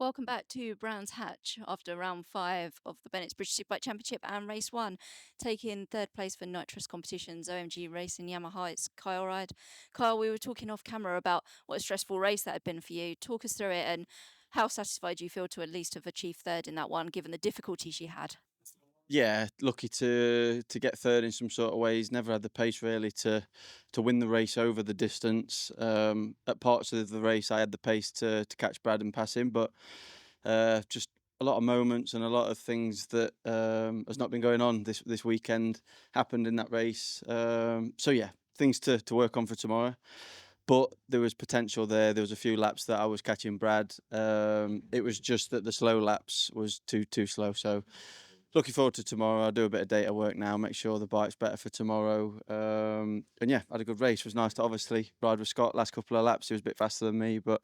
Welcome back to Brands Hatch after round 5 of the Bennetts British Superbike Championship and race 1, taking third place for nitrous competitions, OMG Racing Yamaha. It's Kyle Ride. Kyle, we were talking off camera about what a stressful race that had been for you. Talk us through it and how satisfied you feel to at least have achieved third in that one, given the difficulties you had. Yeah, lucky to get third in some sort of ways. Never had the pace really to win the race over the distance. At parts of the race, I had the pace to catch Brad and pass him, but just a lot of moments and a lot of things that has not been going on this weekend happened in that race. So yeah, things to work on for tomorrow. But there was potential there. There was a few laps that I was catching Brad. It was just that the slow laps was too slow. So looking forward to tomorrow. I'll do a bit of data work now, make sure the bike's better for tomorrow. And yeah, had a good race. It was nice to obviously ride with Scott. Last couple of laps, he was a bit faster than me, but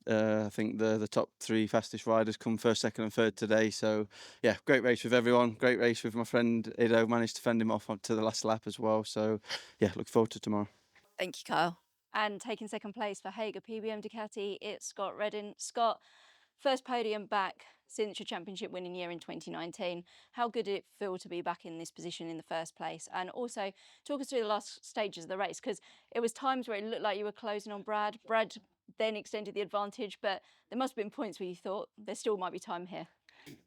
I think the top 3 fastest riders come first, second, and third today. So yeah, great race with everyone. Great race with my friend Ido. Managed to fend him off onto the last lap as well. So yeah, look forward to tomorrow. Thank you, Kyle. And taking second place for Hager PBM Ducati, it's Scott Reddin. Scott, first podium back since your championship winning year in 2019. How good did it feel to be back in this position in the first place? And also, talk us through the last stages of the race, because it was times where it looked like you were closing on Brad. Brad then extended the advantage, but there must have been points where you thought there still might be time here.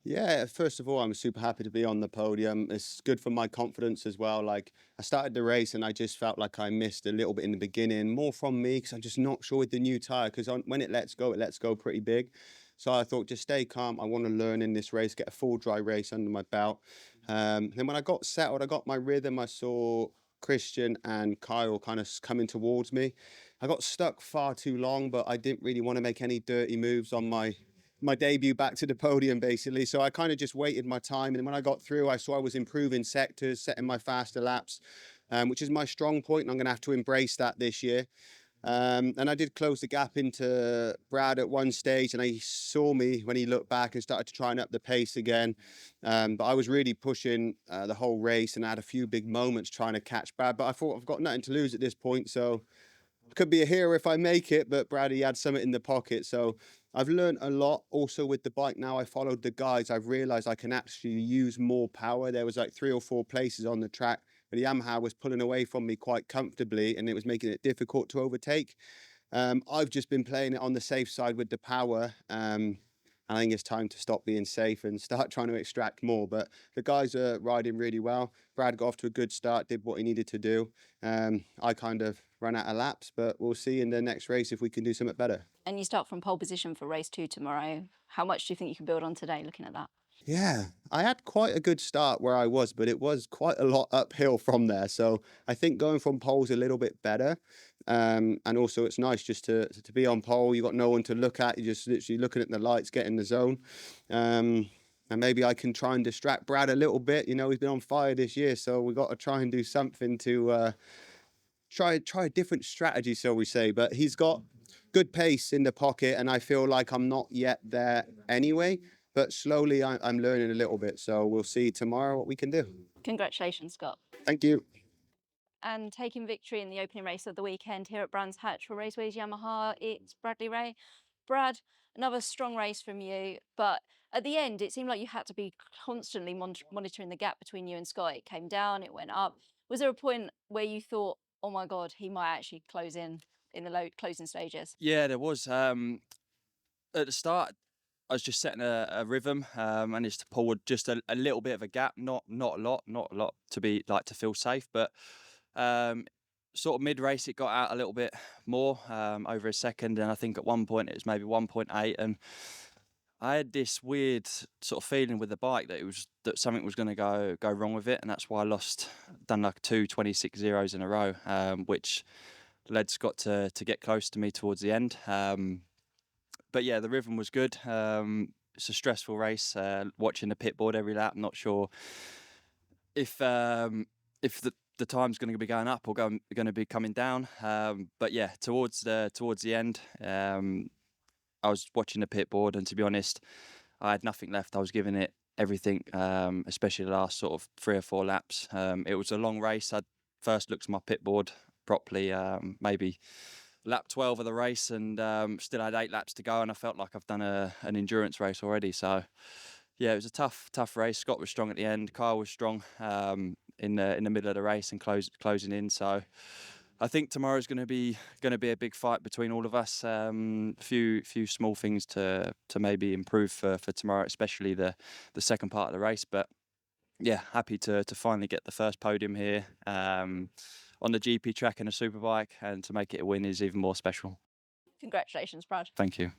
Yeah, first of all, I'm super happy to be on the podium. It's good for my confidence as well. Like, I started the race and I just felt like I missed a little bit in the beginning, more from me because I'm just not sure with the new tyre. Because when it lets go pretty big. So I thought, just stay calm. I want to learn in this race, get a full dry race under my belt. Then when I got settled, I got my rhythm. I saw Christian and Kyle kind of coming towards me. I got stuck far too long, but I didn't really want to make any dirty moves on my debut back to the podium, basically. So I kind of just waited my time. And when I got through, I saw I was improving sectors, setting my faster laps, which is my strong point. And I'm going to have to embrace that this year. And I did close the gap into Brad at one stage, and he saw me when he looked back and started to try and up the pace again. But I was really pushing the whole race, and I had a few big moments trying to catch Brad. But I thought I've got nothing to lose at this point, so could be a hero if I make it, but Brady had something in the pocket. So I've learned a lot. Also with the bike now, I followed the guides. I've realized I can actually use more power. There was like 3 or 4 places on the track where the Yamaha was pulling away from me quite comfortably, and it was making it difficult to overtake. I've just been playing it on the safe side with the power. I think it's time to stop being safe and start trying to extract more. But the guys are riding really well. Brad got off to a good start, did what he needed to do. I kind of ran out of laps, but we'll see in the next race if we can do something better. And you start from pole position for race 2 tomorrow. How much do you think you can build on today looking at that? Yeah, I had quite a good start where I was, but it was quite a lot uphill from there. So I think going from pole's a little bit better. And also it's nice just to be on pole. You've got no one to look at. You're just literally looking at the lights, getting the zone. And maybe I can try and distract Brad a little bit. You know, he's been on fire this year, so we've got to try and do something to try a different strategy, so we say. But he's got good pace in the pocket, and I feel like I'm not yet there anyway. But slowly I'm learning a little bit. So we'll see tomorrow what we can do. Congratulations, Scott. Thank you. And taking victory in the opening race of the weekend here at Brands Hatch for Raceways Yamaha, it's Bradley Ray. Brad, another strong race from you, but at the end it seemed like you had to be constantly monitoring the gap between you and Scott. It came down, it went up. Was there a point where you thought, oh my God, he might actually close in the low closing stages? Yeah, there was. At the start, I was just setting a rhythm, managed to pull just a little bit of a gap, not a lot to be like to feel safe, but sort of mid race it got out a little bit more, over a second, and I think at one point it was maybe 1.8, and I had this weird sort of feeling with the bike that something was going to go wrong with it, and that's why I done like 2:26 zeros in a row, which led Scott to get close to me towards the end. But yeah, the rhythm was good. It's a stressful race. Watching the pit board every lap, I'm not sure if the time's going to be going up or going to be coming down. But yeah, towards the end, I was watching the pit board, and to be honest, I had nothing left. I was giving it everything, especially the last sort of 3 or 4 laps. It was a long race. I first looked at my pit board properly, maybe lap 12 of the race, and still had 8 laps to go, and I felt like I've done an endurance race already. So yeah, it was a tough race. Scott was strong at the end. Kyle was strong in the middle of the race and closing in. So I think tomorrow's going to be a big fight between all of us. Few small things to maybe improve for tomorrow, especially the second part of the race. But yeah, happy to finally get the first podium here on the GP track in a superbike, and to make it a win is even more special. Congratulations, Brad. Thank you.